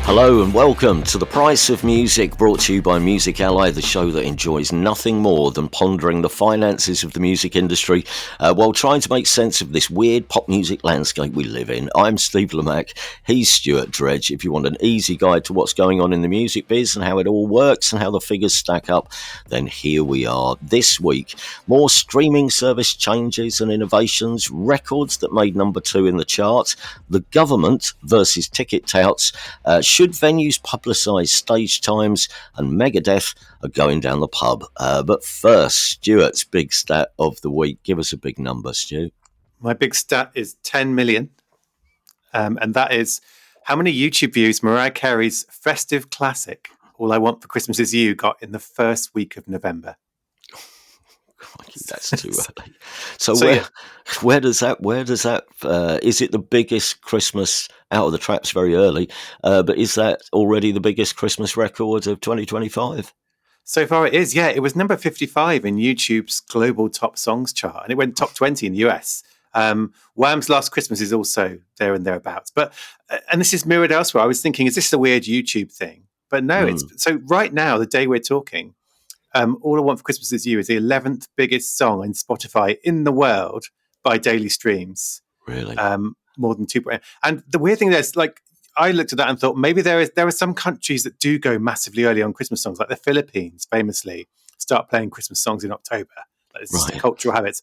Hello and welcome to The Price of Music, brought to you by Music Ally, the show that enjoys nothing more than pondering the finances of the music industry while trying to make sense of this weird pop music landscape we live in. I'm Steve Lamack, he's Stuart Dredge. If you want an easy guide to what's going on in the music biz and how it all works and how the figures stack up, then here we are. This week, more streaming service changes and innovations, records that made number 2 in the chart, the government versus ticket touts, should venues publicise stage times, and Megadeth are going down the pub. But first, Stuart's big stat of the week. Give us a big number, Stu. My big stat is 10 million. And that is how many YouTube views Mariah Carey's festive classic, All I Want for Christmas Is You, got in the first week of November. That's too early. So where does that is it the biggest Christmas out of the traps very early, but is that already the biggest Christmas record of 2025? So far it is, yeah. It was number 55 in YouTube's global top songs chart, and it went top 20 in the US. Wham's Last Christmas is also there and thereabouts. But and this is mirrored elsewhere. I was thinking, is this a weird YouTube thing? But no, it's so right now, the day we're talking, All I Want for Christmas Is You is the 11th biggest song on Spotify in the world by daily streams. Really? More than 2. And the weird thing is, like, I looked at that and thought maybe there are some countries that do go massively early on Christmas songs, like the Philippines famously start playing Christmas songs in October. It's just cultural habits.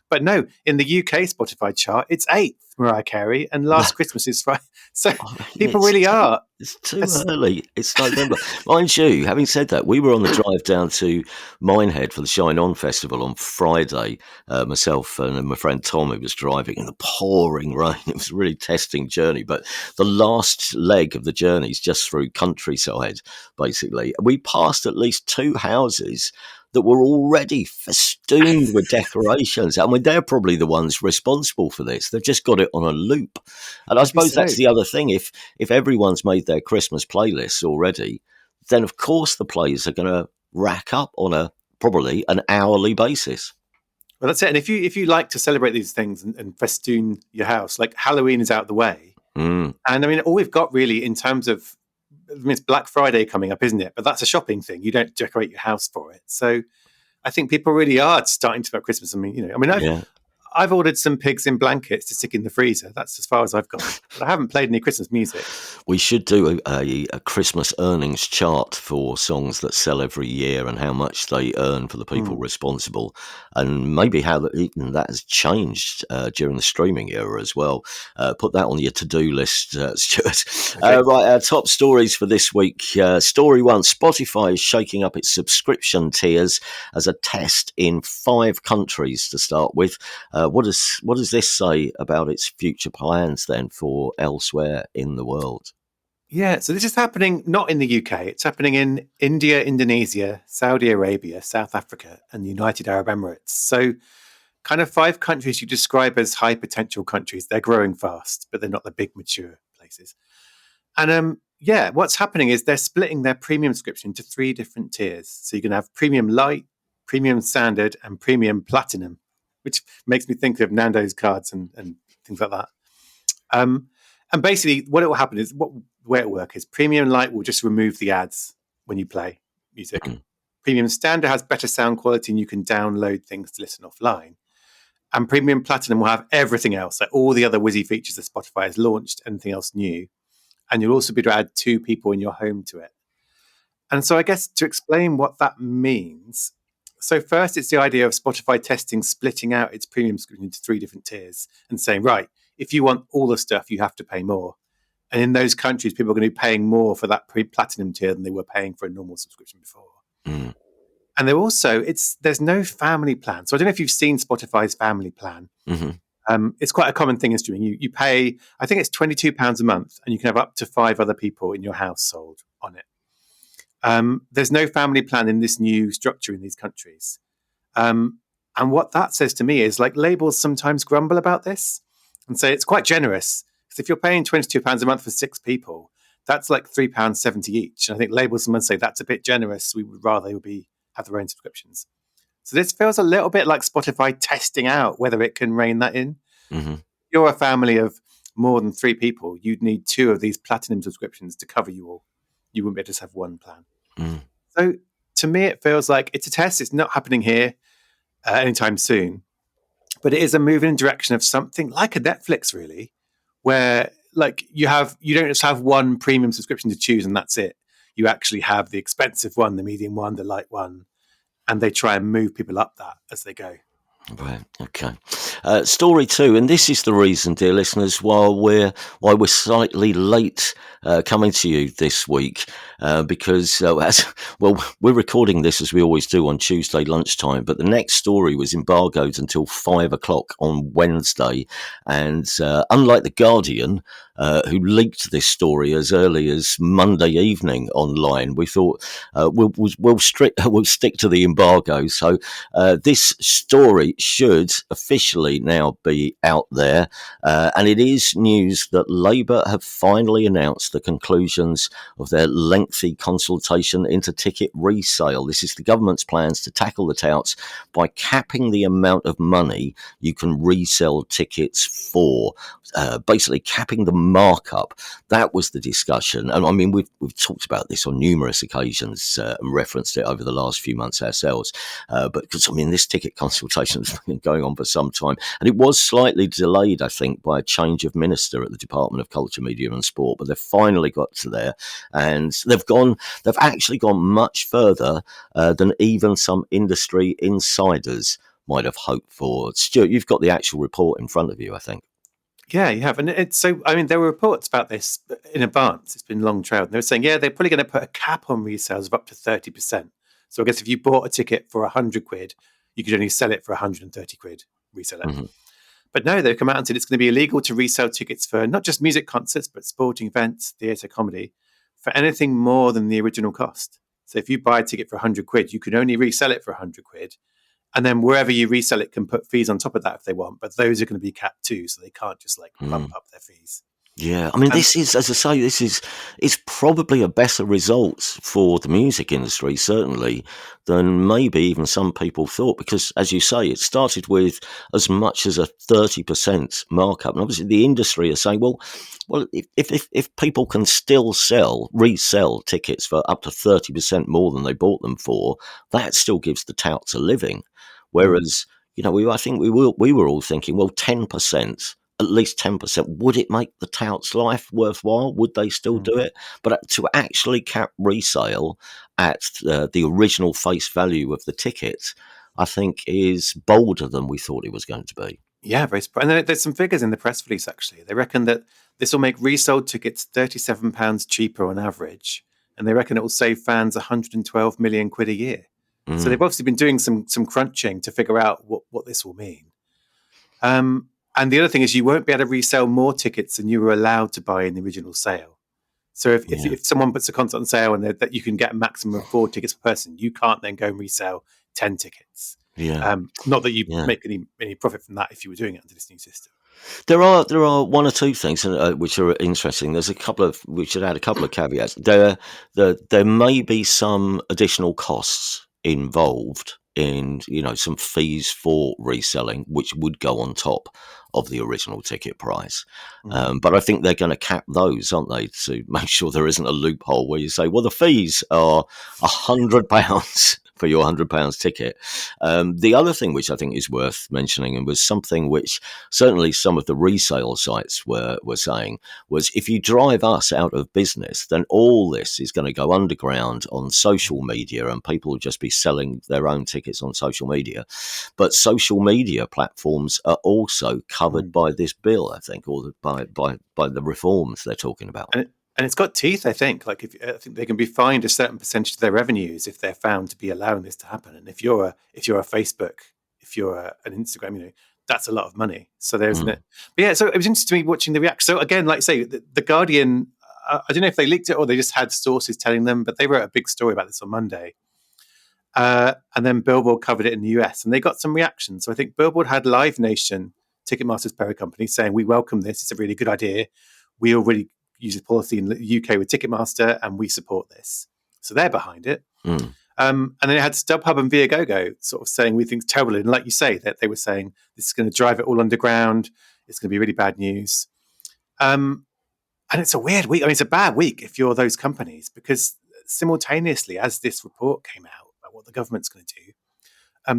But no, in the UK Spotify chart, it's 8th, Mariah Carey, and Last Christmas is Friday. So people really are. It's too early. It's November. Mind you, having said that, we were on the drive down to Minehead for the Shine On Festival on Friday. Myself and my friend Tom, who was driving in the pouring rain. It was a really testing journey. But the last leg of the journey is just through countryside, basically. We passed at least 2 houses that were already festooned with decorations. I mean, they're probably the ones responsible for this. They've just got it on a loop. And I suppose that's the other thing. If everyone's made their Christmas playlists already, then of course the plays are going to rack up on probably an hourly basis. Well, that's it. And if you like to celebrate these things and festoon your house, like Halloween is out of the way. And I mean, all we've got really in terms of, it's Black Friday coming up, isn't it? But that's a shopping thing. You don't decorate your house for it. So I think people really are starting to about Christmas. I mean, I've ordered some pigs in blankets to stick in the freezer. That's as far as I've gone. But I haven't played any Christmas music. We should do a Christmas earnings chart for songs that sell every year and how much they earn for the people responsible, and maybe how that has changed during the streaming era as well. Put that on your to-do list, Stuart. Okay. Right, our top stories for this week. Story 1, Spotify is shaking up its subscription tiers as a test in 5 countries to start with. What does this say about its future plans then for elsewhere in the world? Yeah, so this is happening not in the UK. It's happening in India, Indonesia, Saudi Arabia, South Africa, and the United Arab Emirates. So kind of 5 countries you describe as high potential countries. They're growing fast, but they're not the big mature places. And what's happening is they're splitting their premium subscription into 3 different tiers. So you can have premium light, premium standard, and premium platinum, which makes me think of Nando's cards and things like that. And basically what it will happen is, the way it works is Premium Light will just remove the ads when you play music. Premium Standard has better sound quality and you can download things to listen offline. And Premium Platinum will have everything else, like all the other whizzy features that Spotify has launched, anything else new. And you'll also be able to add 2 people in your home to it. And so I guess to explain what that means, so first, it's the idea of Spotify testing, splitting out its premium subscription into 3 different tiers and saying, right, if you want all the stuff, you have to pay more. And in those countries, people are going to be paying more for that platinum tier than they were paying for a normal subscription before. And they're also, there's no family plan. So I don't know if you've seen Spotify's family plan. It's quite a common thing in streaming. You pay, I think it's £22 a month, and you can have up to 5 other people in your household on it. There's no family plan in this new structure in these countries. And what that says to me is, like, labels sometimes grumble about this and say it's quite generous. Because if you're paying £22 a month for 6 people, that's like £3.70 each. And I think labels sometimes say that's a bit generous. We would rather have their own subscriptions. So this feels a little bit like Spotify testing out whether it can rein that in. You're a family of more than 3 people, you'd need 2 of these platinum subscriptions to cover you all. You wouldn't be able to just have one plan. Mm. So to me, it feels like it's a test. It's not happening here anytime soon, but it is a move in direction of something like a Netflix, really, where like you don't just have one premium subscription to choose and that's it. You actually have the expensive one, the medium one, the light one, and they try and move people up that as they go. Right. Okay. Story 2, and this is the reason, dear listeners, why we're slightly late coming to you this week, because we're recording this as we always do on Tuesday lunchtime, but the next story was embargoed until 5 o'clock on Wednesday, and unlike the Guardian, who leaked this story as early as Monday evening online, we thought we'll stick to the embargo. So this story should officially now be out there, and it is news that Labour have finally announced the conclusions of their lengthy consultation into ticket resale. This is the government's plans to tackle the touts by capping the amount of money you can resell tickets for, basically capping the markup. That was the discussion, and I mean we've talked about this on numerous occasions and referenced it over the last few months ourselves, but because I mean this ticket consultation has been going on for some time, and it was slightly delayed, I think, by a change of minister at the Department of Culture, Media and Sport, but they've finally got to there, and they've actually gone much further than even some industry insiders might have hoped for. Stuart, you've got the actual report in front of you, I think. Yeah, you have. And it's so, I mean, there were reports about this in advance. It's been long trailed. And they were saying, yeah, they're probably going to put a cap on resales of up to 30%. So I guess if you bought a ticket for 100 quid, you could only sell it for 130 quid, resell it. Mm-hmm. But no, they've come out and said it's going to be illegal to resell tickets for not just music concerts, but sporting events, theatre, comedy, for anything more than the original cost. So if you buy a ticket for 100 quid, you can only resell it for 100 quid. And then wherever you resell it can put fees on top of that if they want, but those are going to be capped too, so they can't just like bump up their fees. Yeah, I mean, this is, as I say, it's probably a better result for the music industry, certainly, than maybe even some people thought, because, as you say, it started with as much as a 30% markup. And obviously the industry is saying, well, if people can still resell tickets for up to 30% more than they bought them for, that still gives the touts a living. Whereas, I think we were all thinking, well, 10%. At least 10%, would it make the touts' life worthwhile? Would they still do it? But to actually cap resale at the original face value of the ticket, I think is bolder than we thought it was going to be. Yeah, very surprising. And there's some figures in the press release, actually. They reckon that this will make resold tickets £37 cheaper on average, and they reckon it will save fans 112 million quid a year. So they've obviously been doing some crunching to figure out what this will mean. And the other thing is you won't be able to resell more tickets than you were allowed to buy in the original sale. So if someone puts a concert on sale and that you can get a maximum of 4 tickets per person, you can't then go and resell 10 tickets. Yeah. Not that you make any profit from that if you were doing it under this new system. There are one or two things which are interesting. There's we should add a couple of caveats. There may be some additional costs involved in some fees for reselling, which would go on top of the original ticket price. But I think they're going to cap those, aren't they, to make sure there isn't a loophole where you say, well, the fees are £100 for your £100 ticket. The other thing which I think is worth mentioning, and was something which certainly some of the resale sites were saying, was if you drive us out of business, then all this is going to go underground on social media, and people will just be selling their own tickets on social media. But social media platforms are also covered by this bill, I think, or by the reforms they're talking about. And it's got teeth, I think. Like I think they can be fined a certain percentage of their revenues if they're found to be allowing this to happen. And if you're a Facebook, if you're an Instagram, that's a lot of money. So there's But yeah, so it was interesting to me watching the reaction. So again, like I say, the Guardian, I don't know if they leaked it or they just had sources telling them, but they wrote a big story about this on Monday. And then Billboard covered it in the US, and they got some reaction. So I think Billboard had Live Nation, Ticketmaster's parent company, saying, we welcome this. It's a really good idea. We already use a policy in the UK with Ticketmaster, and we support this. So they're behind it. And then it had StubHub and Viagogo sort of saying, we think it's terrible. And like you say, that they were saying, this is going to drive it all underground. It's going to be really bad news. And it's a weird week. I mean, it's a bad week if you're those companies, because simultaneously, as this report came out about what the government's going to do,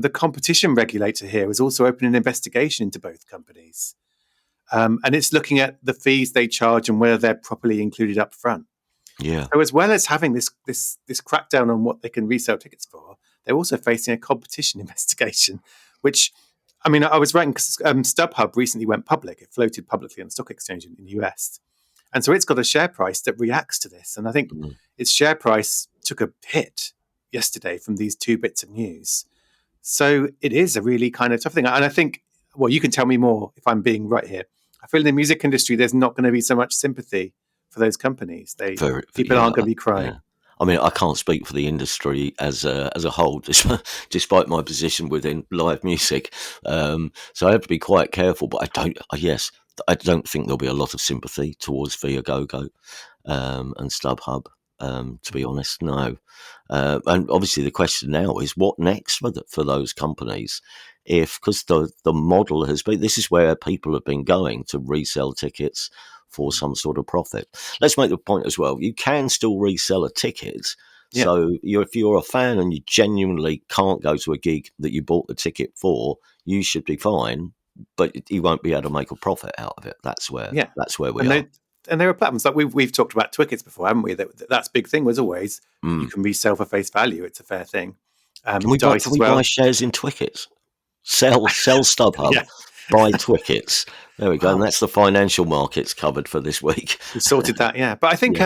the competition regulator here is also opening an investigation into both companies. And it's looking at the fees they charge and whether they're properly included up front. Yeah. So as well as having this crackdown on what they can resell tickets for, they're also facing a competition investigation, which, I mean, I was writing because StubHub recently went public. It floated publicly on the stock exchange in the US. And so it's got a share price that reacts to this. And I think its share price took a hit yesterday from these two bits of news. So it is a really kind of tough thing. And I think, well, you can tell me more if I'm being right here. I feel in the music industry, there's not going to be so much sympathy for those companies. People aren't going to be crying. Yeah. I mean, I can't speak for the industry as a whole, despite my position within live music. So I have to be quite careful. But I don't think there'll be a lot of sympathy towards Viagogo and StubHub. To be honest, no. And obviously, the question now is what next for those companies? Because the model has been, this is where people have been going to resell tickets for some sort of profit. Let's make the point as well. You can still resell a ticket. Yeah. So if you're a fan and you genuinely can't go to a gig that you bought the ticket for, you should be fine, but you won't be able to make a profit out of it. That's where we are. And there are platforms like we've talked about Twickets before, haven't we? That's big thing was always you can resell for face value. It's a fair thing. Can we buy shares in Twickets? Sell StubHub, Yeah. buy Twickets. There we go. And that's the financial markets covered for this week. We sorted that, yeah. But I think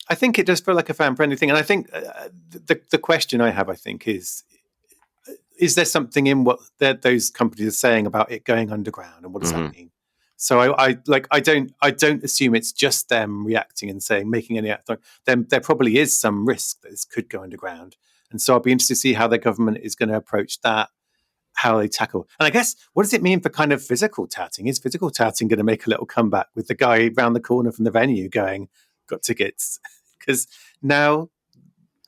I think it does feel like a fan-friendly thing. And I think the question I have, I think, is there something in what those companies are saying about it going underground, and what does that mean? So I don't assume it's just them reacting and saying, making any act. Then there probably is some risk that this could go underground. And so I'll be interested to see how the government is going to approach that, how they tackle. And I guess, what does it mean for kind of physical touting? Is physical touting going to make a little comeback with the guy around the corner from the venue going, got tickets? Because now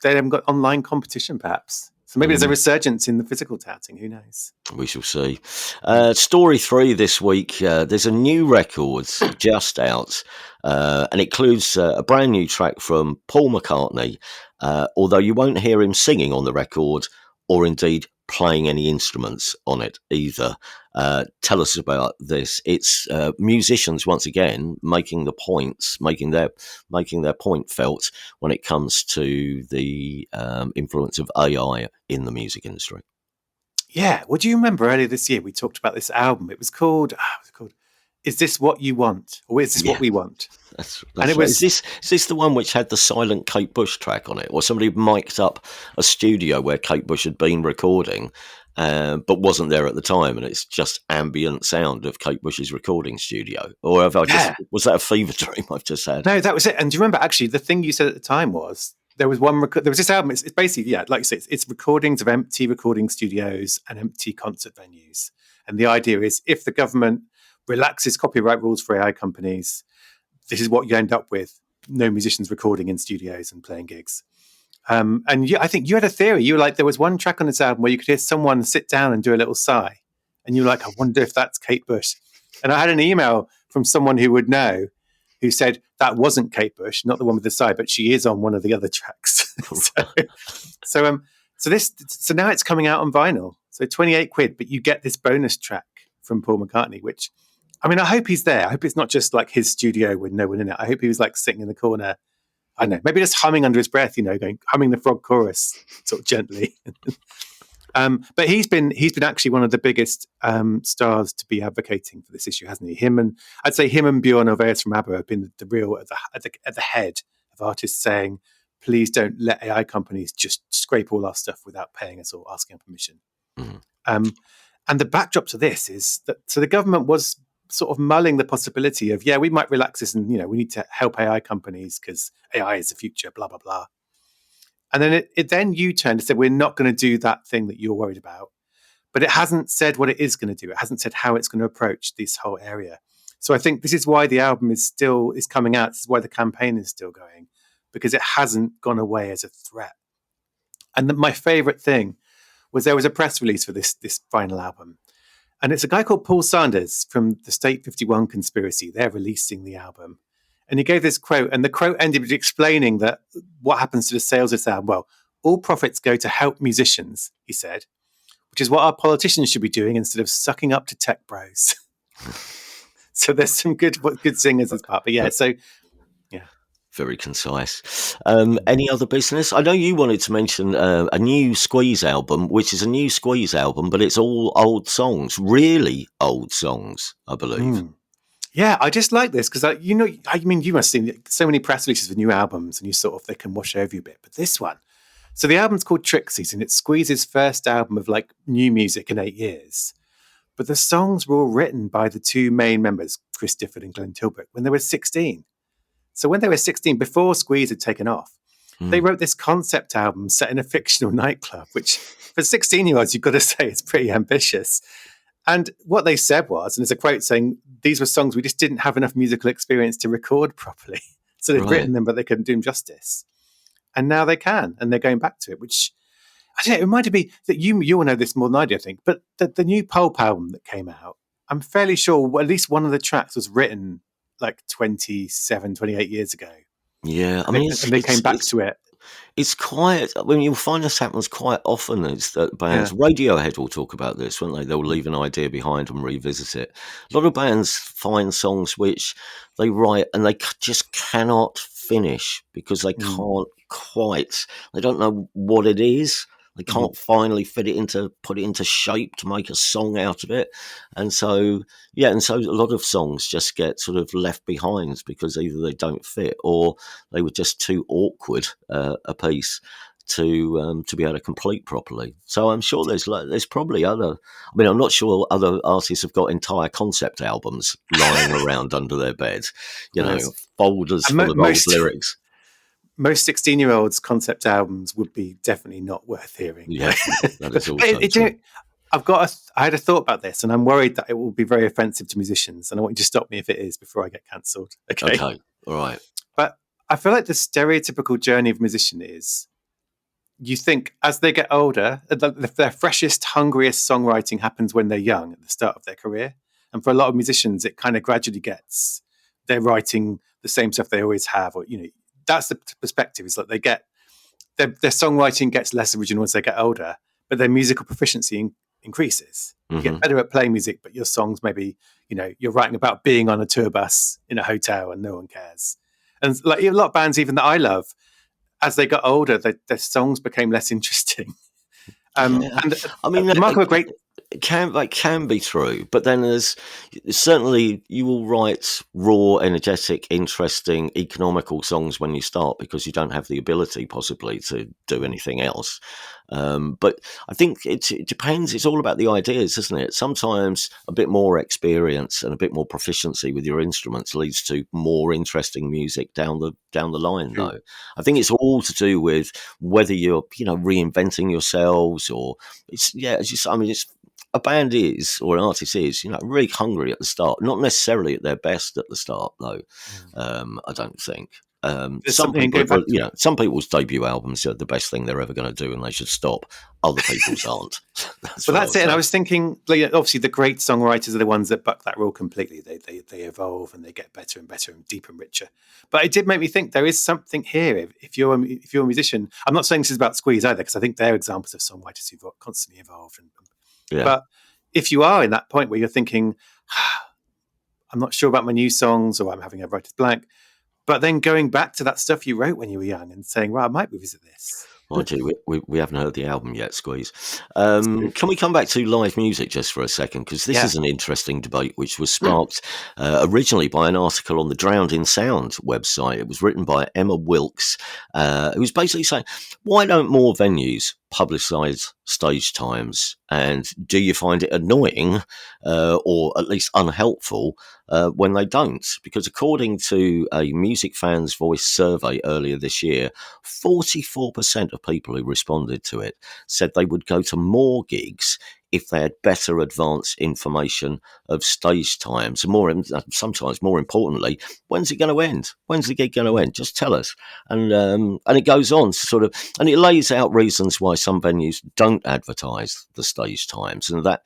they haven't got online competition, perhaps. So maybe there's a resurgence in the physical touting. Who knows? We shall see. Story 3 this week. There's a new record just out, and it includes a brand new track from Paul McCartney, although you won't hear him singing on the record or indeed playing any instruments on it either. Tell us about this. It's musicians once again making the points, making their point felt when it comes to the influence of AI in the music industry. Yeah. Well, do you remember earlier this year we talked about this album? It was called "Is This What You Want?" or "Is This What We Want?" That's and it was. Is this the one which had the silent Kate Bush track on it, or somebody mic'd up a studio where Kate Bush had been recording, but wasn't there at the time, and it's just ambient sound of Kate Bush's recording studio? Or was that a fever dream I've just had? No, that was it. And do you remember actually the thing you said at the time was there was this album. It's basically, like you say, it's recordings of empty recording studios and empty concert venues. And the idea is, if the government relaxes copyright rules for AI companies, this is what you end up with: no musicians recording in studios and playing gigs. And I think you had a theory. You were like, there was one track on this album where you could hear someone sit down and do a little sigh. And you were like, I wonder if that's Kate Bush. And I had an email from someone who would know, who said that wasn't Kate Bush, not the one with the sigh, but she is on one of the other tracks. So now it's coming out on vinyl. So 28 quid, but you get this bonus track from Paul McCartney, which, I mean, I hope he's there. I hope it's not just like his studio with no one in it. I hope he was like sitting in the corner, I don't know, maybe just humming under his breath, humming the frog chorus sort of gently. But he's been actually one of the biggest stars to be advocating for this issue, hasn't he? I'd say him and Bjorn Ulvaeus from ABBA have been the real at the head of artists saying, please don't let AI companies just scrape all our stuff without paying us or asking our permission. And the backdrop to this is that so the government was sort of mulling the possibility of, we might relax this and, we need to help AI companies because AI is the future, blah, blah, blah. And then it then U-turned and said, we're not going to do that thing that you're worried about. But it hasn't said what it is going to do. It hasn't said how it's going to approach this whole area. So I think this is why the album is coming out. This is why the campaign is still going, because it hasn't gone away as a threat. And my favorite thing was there was a press release for this final album. And it's a guy called Paul Sanders from the State 51 Conspiracy. They're releasing the album. And he gave this quote, and the quote ended with explaining that what happens to the sales of this album. Well, all profits go to help musicians, he said, which is what our politicians should be doing instead of sucking up to tech bros. So there's some good singers as part. But yeah, so yeah. Very concise. Any other business? I know you wanted to mention a new Squeeze album, which is a new Squeeze album, but it's all old songs, really old songs, I believe. Yeah, I just like this because, you must have seen so many press releases for new albums and they can wash over you a bit. But this one, so the album's called Trixies and it's Squeeze's first album of like new music in 8 years. But the songs were all written by the two main members, Chris Difford and Glenn Tilbrook, when they were 16. So when they were 16, before Squeeze had taken off, they wrote this concept album set in a fictional nightclub, which for 16-year-olds, you've got to say is pretty ambitious. And what they said was, and there's a quote saying, these were songs we just didn't have enough musical experience to record properly. So they'd written them, but they couldn't do them justice. And now they can, and they're going back to it, which, I don't know, it reminded me that you will know this more than I do, I think, but the new Pulp album that came out, I'm fairly sure at least one of the tracks was written like 28 years ago. Yeah, and they came back to it. It's quite. I mean, you'll find this happens quite often. Is that bands? Yeah. Radiohead will talk about this, won't they? They'll leave an idea behind and revisit it. A lot of bands find songs which they write and they just cannot finish because they can't quite. They don't know what it is. They can't finally put it into shape to make a song out of it. And so a lot of songs just get sort of left behind because either they don't fit or they were just too awkward a piece to be able to complete properly. So I'm sure there's probably other. I mean, I'm not sure other artists have got entire concept albums lying around under their bed. Folders full of old lyrics. Most 16-year-olds' concept albums would be definitely not worth hearing. Yeah, that is also true. I had a thought about this, and I'm worried that it will be very offensive to musicians, and I want you to stop me if it is before I get cancelled. Okay, all right. But I feel like the stereotypical journey of a musician is, you think as they get older, their freshest, hungriest songwriting happens when they're young at the start of their career, and for a lot of musicians, it kind of gradually gets they're writing the same stuff they always have, or that's the perspective. Is that they get their songwriting gets less original as they get older, but their musical proficiency increases. You get better at playing music, but your songs maybe you're writing about being on a tour bus in a hotel and no one cares. And like a lot of bands, even that I love, as they got older, their songs became less interesting. And I mean, Mark of a great. It can be true, but then there's certainly you will write raw, energetic, interesting, economical songs when you start because you don't have the ability possibly to do anything else. But I think it depends. It's all about the ideas, isn't it? Sometimes a bit more experience and a bit more proficiency with your instruments leads to more interesting music down the line. True. Though I think it's all to do with whether you're reinventing yourselves or it's a band is, or an artist is, really hungry at the start. Not necessarily at their best at the start, though. I don't think. Some people's debut albums are the best thing they're ever going to do, and they should stop. Other people's aren't. That's it. And I was thinking, obviously, the great songwriters are the ones that buck that rule completely. They evolve and they get better and better and deeper and richer. But it did make me think there is something here. If you're a musician, I'm not saying this is about Squeeze either, because I think they're examples of songwriters who've constantly evolved. But if you are in that point where you're thinking, I'm not sure about my new songs, or I'm having a writer's blank, but then going back to that stuff you wrote when you were young and saying, well, I might revisit this. Well, gee, we haven't heard the album yet, Squeeze. Can we come back to live music just for a second? Because this is an interesting debate which was sparked originally by an article on the Drowned in Sound website. It was written by Emma Wilkes, who was basically saying, why don't more venues publicise stage times? And do you find it annoying or at least unhelpful when they don't? Because according to a Music Fans Voice survey earlier this year, 44% of people who responded to it said they would go to more gigs if they had better advance information of stage times, and sometimes more importantly, when's it going to end? When's the gig going to end? Just tell us. And it goes on to sort of, and it lays out reasons why some venues don't advertise the stage times, and that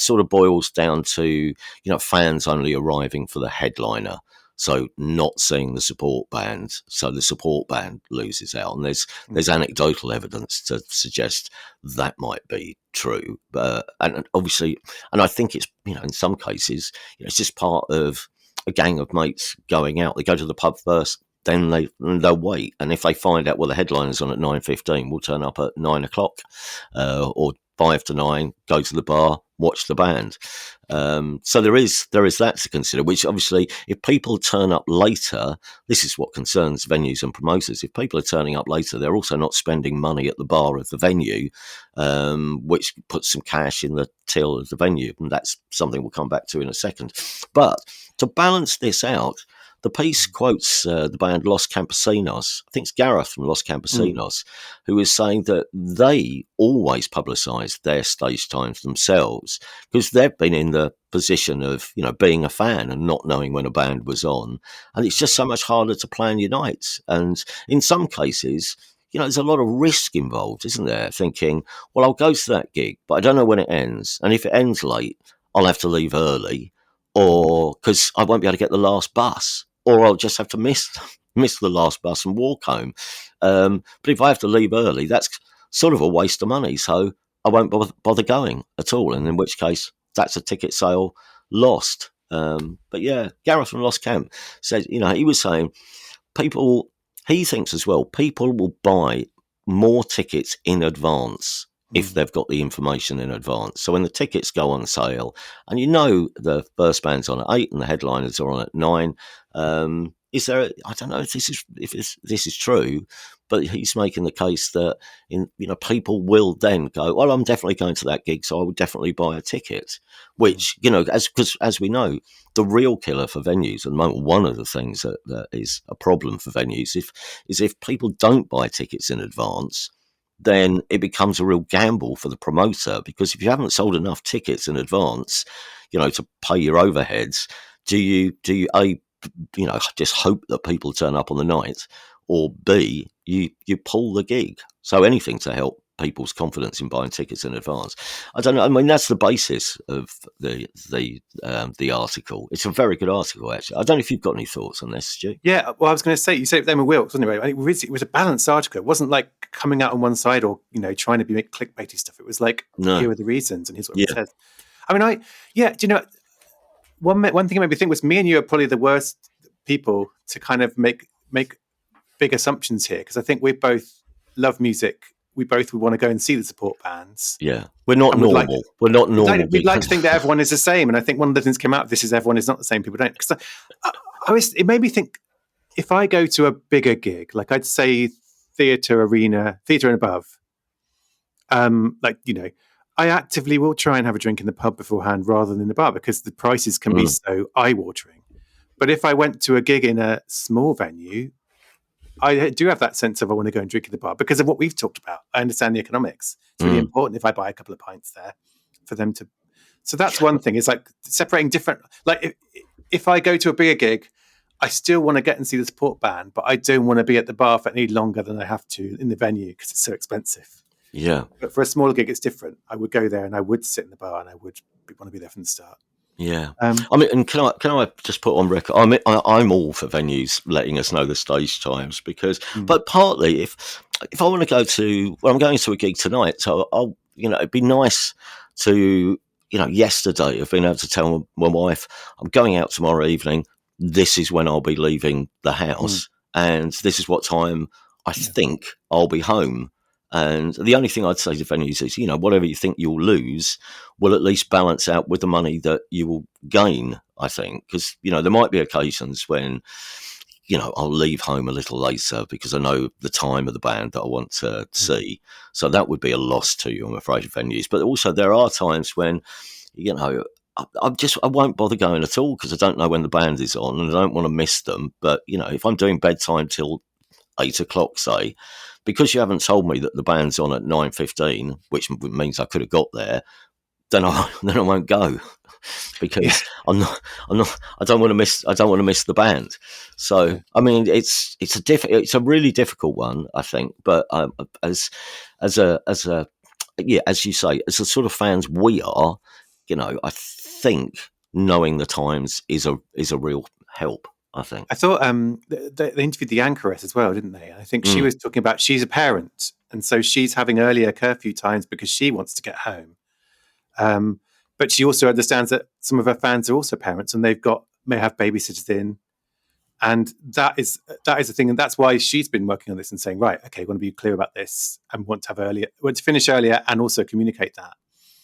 sort of boils down to fans only arriving for the headliner. So not seeing the support band, so the support band loses out, and there's anecdotal evidence to suggest that might be true. And obviously, and I think it's in some cases it's just part of a gang of mates going out. They go to the pub first, then they'll wait, and if they find out the headliner's on at 9:15, we'll turn up at 9 o'clock, or 5 to 9, go to the bar, watch the band. So there is that to consider, which obviously if people turn up later, this is what concerns venues and promoters. If people are turning up later, they're also not spending money at the bar of the venue, which puts some cash in the till of the venue. And that's something we'll come back to in a second. But to balance this out, the piece quotes the band Los Campesinos. I think it's Gareth from Los Campesinos, who is saying that they always publicise their stage times themselves because they've been in the position of being a fan and not knowing when a band was on, and it's just so much harder to plan your nights. And in some cases, there's a lot of risk involved, isn't there? Thinking, well, I'll go to that gig, but I don't know when it ends, and if it ends late, I'll have to leave early, or because I won't be able to get the last bus, or I'll just have to miss the last bus and walk home. But if I have to leave early, that's sort of a waste of money, so I won't bother going at all, and in which case that's a ticket sale lost. But yeah, Gareth from Lost Camp said, he was saying he thinks as well, people will buy more tickets in advance if they've got the information in advance. So when the tickets go on sale, and the first band's on at 8 and the headliners are on at 9, is there? I don't know if this is true, but he's making the case that people will then go, well, I'm definitely going to that gig, so I would definitely buy a ticket. Which as we know, the real killer for venues at the moment, one of the things that is a problem for venues, if people don't buy tickets in advance, then it becomes a real gamble for the promoter, because if you haven't sold enough tickets in advance, to pay your overheads, do you just hope that people turn up on the night, or B, you pull the gig? So anything to help people's confidence in buying tickets in advance. I don't know. I mean, that's the basis of the article. It's a very good article, actually. I don't know if you've got any thoughts on this, Stu. Yeah, well, I was going to say, you said Damon Wilkes, wasn't it? Right? It was a balanced article. It wasn't like coming out on one side or trying to make clickbaity stuff. It was like, here are the reasons, and here's what it says. I mean, do you know, one thing it made me think was me and you are probably the worst people to kind of make big assumptions here, because I think we both love music. We both would want to go and see the support bands. Yeah, we're not normal. We're not normal. We'd like to think that everyone is the same, and I think one of the things that came out of this is everyone is not the same. People don't. Because it made me think, if I go to a bigger gig, like I'd say theatre and above, I actively will try and have a drink in the pub beforehand rather than in the bar, because the prices can be so eye-watering. But if I went to a gig in a small venue, I do have that sense of I want to go and drink in the bar because of what we've talked about. I understand the economics. It's really important if I buy a couple of pints there for them to. So that's one thing. It's like separating different. Like if I go to a bigger gig, I still want to get and see the support band, but I don't want to be at the bar for any longer than I have to in the venue because it's so expensive. Yeah. But for a smaller gig, it's different. I would go there and I would sit in the bar and I would want to be there from the start. Yeah, I mean, and can I just put on record? I mean, I'm all for venues letting us know the stage times but partly if I want to go to, I'm going to a gig tonight, so I'll, it'd be nice to, yesterday I've been able to tell my wife I'm going out tomorrow evening. This is when I'll be leaving the house, and this is what time I think I'll be home. And the only thing I'd say to venues is, whatever you think you'll lose will at least balance out with the money that you will gain, I think. Because, there might be occasions when, I'll leave home a little later because I know the time of the band that I want to see. So that would be a loss to you, I'm afraid, of venues. But also there are times when, I won't bother going at all because I don't know when the band is on and I don't want to miss them. But, if I'm doing bedtime till 8 o'clock, say, because you haven't told me that the band's on at 9:15, which means I could have got there, then I won't go Yeah, because I'm not I don't want to miss the band. So yeah. I mean, it's a really difficult one, I think. But as a yeah, as you say, as the sort of fans we are, I think knowing the times is a real help. I think. I thought they interviewed the anchoress as well, didn't they? I think she Mm, was talking about she's a parent, and so she's having earlier curfew times because she wants to get home. Um, but she also understands that some of her fans are also parents, and may have babysitters in, and that is the thing, and that's why she's been working on this and saying, right, okay, we want to be clear about this, and want to finish earlier, and also communicate that.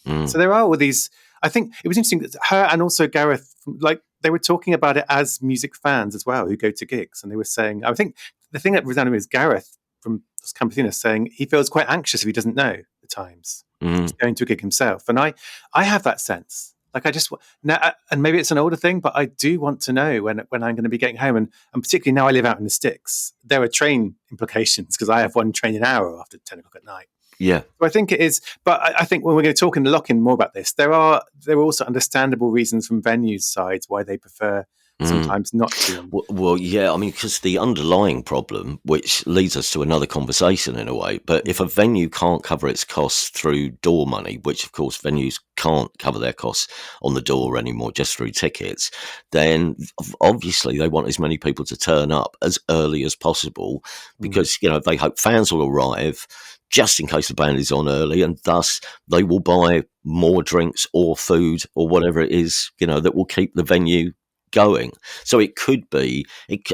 mm, So there are all these. I think it was interesting that her and also Gareth, like they were talking about it as music fans as well, who go to gigs, and they were saying, I think the thing that resounded me is Gareth from Campesina saying he feels quite anxious if he doesn't know the times. He's mm. going to a gig himself, and I have that sense. Like I just now, and maybe it's an older thing, but I do want to know when I'm going to be getting home, and particularly now I live out in the sticks, there are train implications because I have one train an hour after 10 o'clock at night. Yeah. So I think it is, but I think when we're going to talk in the lock-in more about this, there are also understandable reasons from venues' sides why they prefer Mm. sometimes not to. And Well, yeah, I mean, because the underlying problem, which leads us to another conversation in a way, but if a venue can't cover its costs through door money, which of course venues can't cover their costs on the door anymore, just through tickets, then obviously they want as many people to turn up as early as possible mm, because, they hope fans will arrive just in case the band is on early, and thus they will buy more drinks or food or whatever it is, that will keep the venue going. So it could be,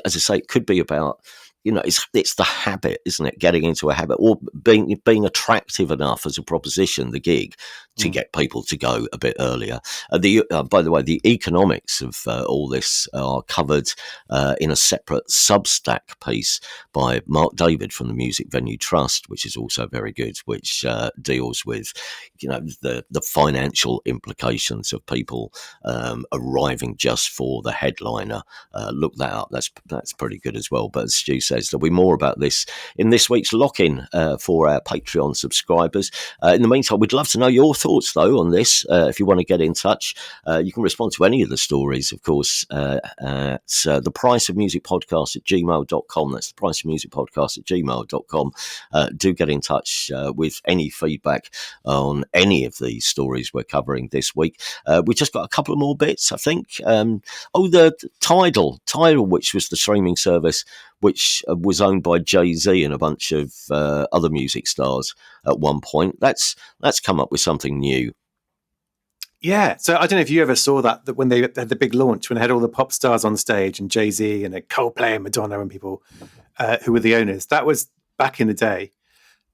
as I say, it could be about, it's the habit, isn't it? Getting into a habit or being attractive enough as a proposition, the gig, to mm, get people to go a bit earlier. By the way, the economics of all this are covered in a separate Substack piece by Mark David from the Music Venue Trust, which is also very good, which deals with, the financial implications of people arriving just for the headliner. Look that up. That's pretty good as well. But as Stu says, there'll be more about this in this week's lock-in for our Patreon subscribers. In the meantime, we'd love to know your thoughts, though, on this. If you want to get in touch, you can respond to any of the stories, of course, at the price of music podcast at gmail.com. That's the price of music podcast at gmail.com. Do get in touch with any feedback on any of the stories we're covering this week. We just got a couple of more bits, I think. The Tidal, which was the streaming service which was owned by Jay-Z and a bunch of other music stars at one point. That's come up with something new. yeah. So I don't know if you ever saw that when they had the big launch, when they had all the pop stars on stage and Jay-Z and Coldplay and Madonna and people who were the owners. That was back in the day.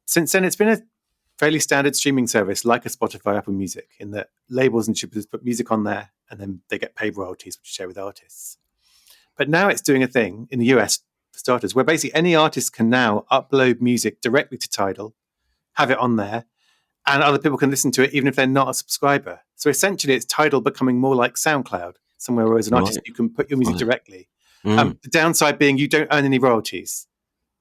Since then, it's been a fairly standard streaming service like a Spotify, Apple Music, in that labels and shippers put music on there and then they get paid royalties, which share with artists. But now it's doing a thing in the US, for starters, where basically any artist can now upload music directly to Tidal, have it on there, and other people can listen to it even if they're not a subscriber. So essentially, it's Tidal becoming more like SoundCloud, somewhere where as an artist Right, you can put your music right. directly. Mm, The downside being you don't earn any royalties.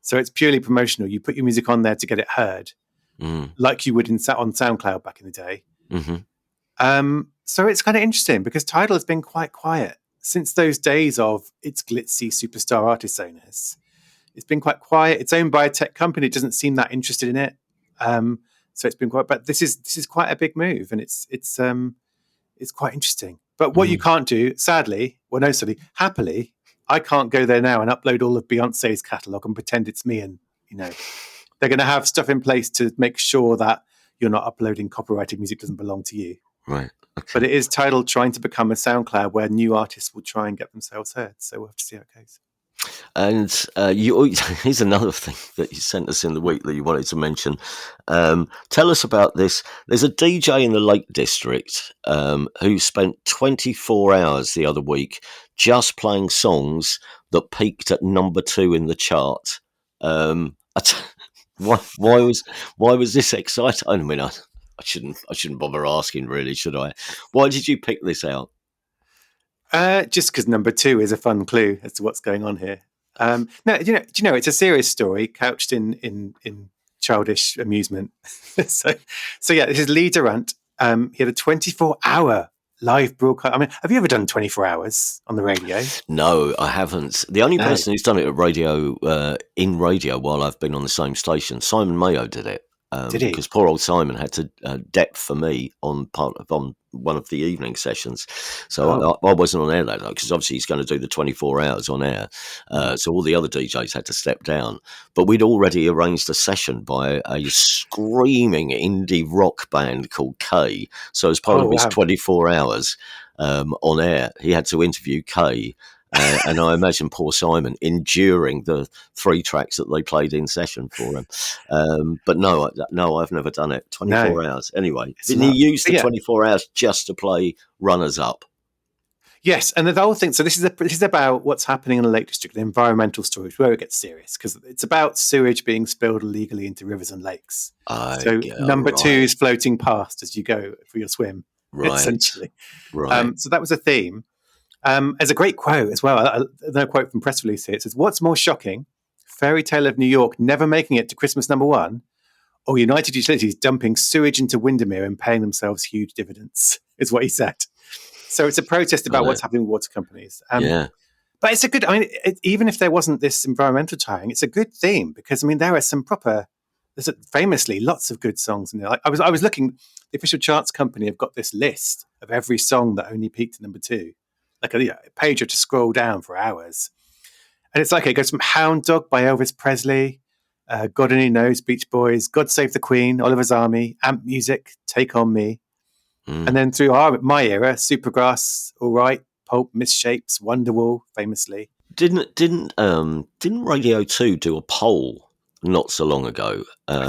So it's purely promotional. You put your music on there to get it heard, mm, like you would on SoundCloud back in the day. mm-hmm. So it's kind of interesting because Tidal has been quite quiet since those days of its glitzy superstar artist owners. It's been quite quiet. It's owned by a tech company. It doesn't seem that interested in it. So it's been quite. But this is quite a big move, and it's quite interesting. But what you Mm. can't do, sadly, well, no, sadly, happily, I can't go there now and upload all of Beyonce's catalog and pretend it's me. And they're going to have stuff in place to make sure that you're not uploading copyrighted music that doesn't belong to you. Right. But Okay. it is Tidal trying to become a SoundCloud where new artists will try and get themselves heard. So we'll have to see how it goes. And here's another thing that you sent us in the week that you wanted to mention. Tell us about this. There's a DJ in the Lake District who spent 24 hours the other week just playing songs that peaked at number 2 in the chart. Um, I t- why was this exciting? I mean, I shouldn't bother asking, really, should I? Why did you pick this out? Just because number 2 is a fun clue as to what's going on here. No, do you know it's a serious story couched in childish amusement. so, so yeah, this is Lee Durant. He had a 24-hour live broadcast. I mean, have you ever done 24 hours on the radio? No, I haven't. The only No. person who's done it at radio, in radio, while I've been on the same station, Simon Mayo did it. Did he? Because poor old Simon had to depth for me on one of the evening sessions, so I wasn't on air that night because obviously he's going to do the 24 hours on air. So all the other DJs had to step down, but we'd already arranged a session by a screaming indie rock band called K. So as part of his 24 hours on air, he had to interview K. And I imagine poor Simon enduring the 3 tracks that they played in session for him. But no, I've never done it. 24 hours. Anyway, didn't he use the 24 hours just to play runners up? Yes, and the whole thing. So this is about what's happening in the Lake District, the environmental storage, where it gets serious, because it's about sewage being spilled illegally into rivers and lakes. So number 2 is floating past as you go for your swim, essentially. Right. So that was a theme. There's a great quote as well. Another quote from press release here. It says, "What's more shocking, Fairy Tale of New York never making it to Christmas number 1, or United Utilities dumping sewage into Windermere and paying themselves huge dividends," is what he said. So it's a protest about what's happening with water companies. But it's a good, even if there wasn't this environmental tiring, it's a good theme because, there are some there's famously lots of good songs in there. I was looking, the official charts company have got this list of every song that only peaked at number 2. Like a page to scroll down for hours. And it's like, it goes from Hound Dog by Elvis Presley, God Only Knows, Beach Boys, God Save the Queen, Oliver's Army, Amp Music, Take On Me. And then through my era, Supergrass, All Right, Pulp, Misshapes, Wonderwall, famously. Didn't Radio 2 do a poll not so long ago,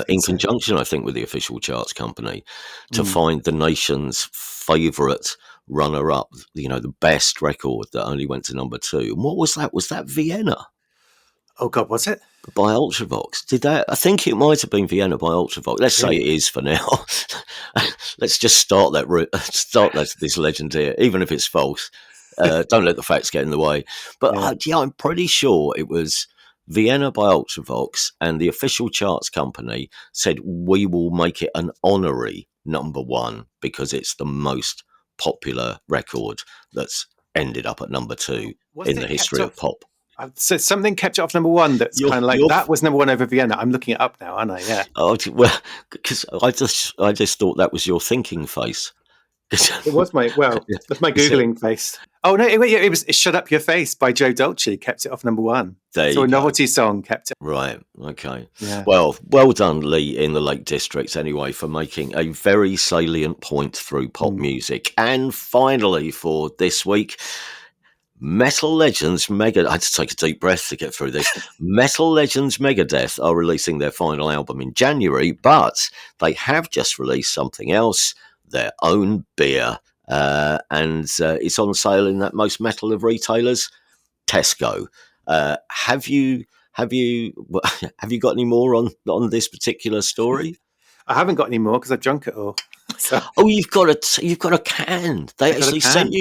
in conjunction, I think, with the official charts company, to find the nation's favourite runner-up, the best record that only went to number 2? And what was that? Was that Vienna? Oh God, was it? By Ultravox. Did that? I think it might have been Vienna by Ultravox. Let's say it is for now. Let's just start this legend here, even if it's false. Don't let the facts get in the way. But I'm pretty sure it was Vienna by Ultravox, and the official charts company said we will make it an honorary number 1 because it's the most popular record that's ended up at number 2 in the history of pop. So something kept it off number 1 that's kind of like, that was number 1 over Vienna. I'm looking it up now, aren't I? Yeah. Oh, well, because I just thought that was your thinking face. It was that's my Googling face. Oh, no, it was Shut Up Your Face by Joe Dolce, kept it off number 1. So a novelty song kept it. Right, okay. Yeah. Well done, Lee, in the Lake District, anyway, for making a very salient point through pop music. And finally, for this week, Metal Legends I had to take a deep breath to get through this. Metal Legends Megadeth are releasing their final album in January, but they have just released something else, their own beer. And it's on sale in that most metal of retailers, Tesco. Have you got any more on this particular story? I haven't got any more because I've drunk it all. So. Oh, you've got a can. They actually sent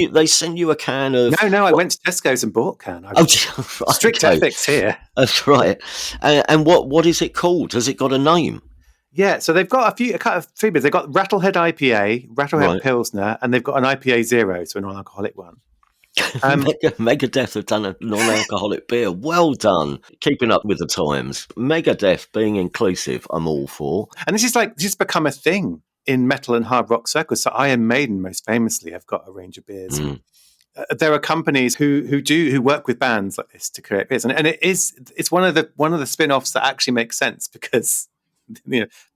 you a can of. No, I went to Tesco's and bought a can. Right, strict ethics here. That's right. And what is it called? Has it got a name? Yeah, so they've got a kind of 3 beers. They've got Rattlehead IPA, Rattlehead Pilsner, and they've got an IPA Zero, so a non-alcoholic one. Megadeth have done a non-alcoholic beer. Well done. Keeping up with the times. Megadeth being inclusive, I'm all for. And this has become a thing in metal and hard rock circles. So Iron Maiden, most famously, have got a range of beers. There are companies who work with bands like this to create beers, and it's one of the spin-offs that actually makes sense because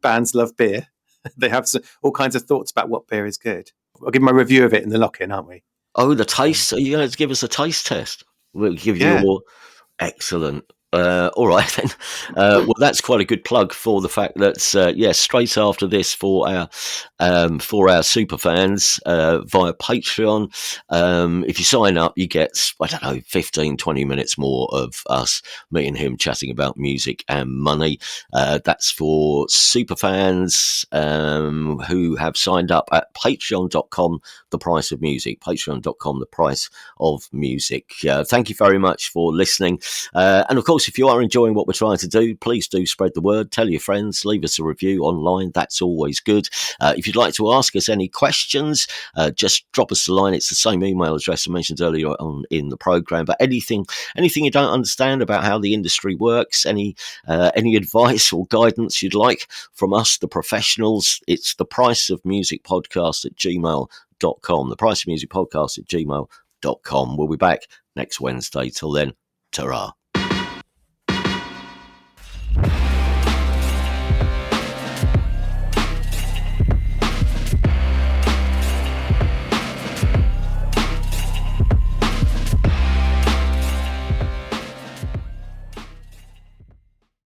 bands love beer. They have all kinds of thoughts about what beer is good. I'll give my review of it in the lock-in, aren't we? Oh, the taste. Are you going to give us a taste test? We'll give you your Excellent. All right then. Well, that's quite a good plug for the fact that straight after this for our super fans via Patreon, if you sign up, you get 15, 20 minutes more of us, me and him, chatting about music and money. That's for super fans who have signed up at patreon.com, the price of music. Patreon.com, the price of music. Thank you very much for listening, and of course, course, if you are enjoying what we're trying to do, please do spread the word, tell your friends, leave us a review online. That's always good. If you'd like to ask us any questions, just drop us a line. It's the same email address I mentioned earlier on in the program. But anything you don't understand about how the industry works, any advice or guidance you'd like from us, the professionals, it's the price of music podcast at gmail.com. The price of music podcast at gmail.com. We'll be back next Wednesday. Till then, ta-ra.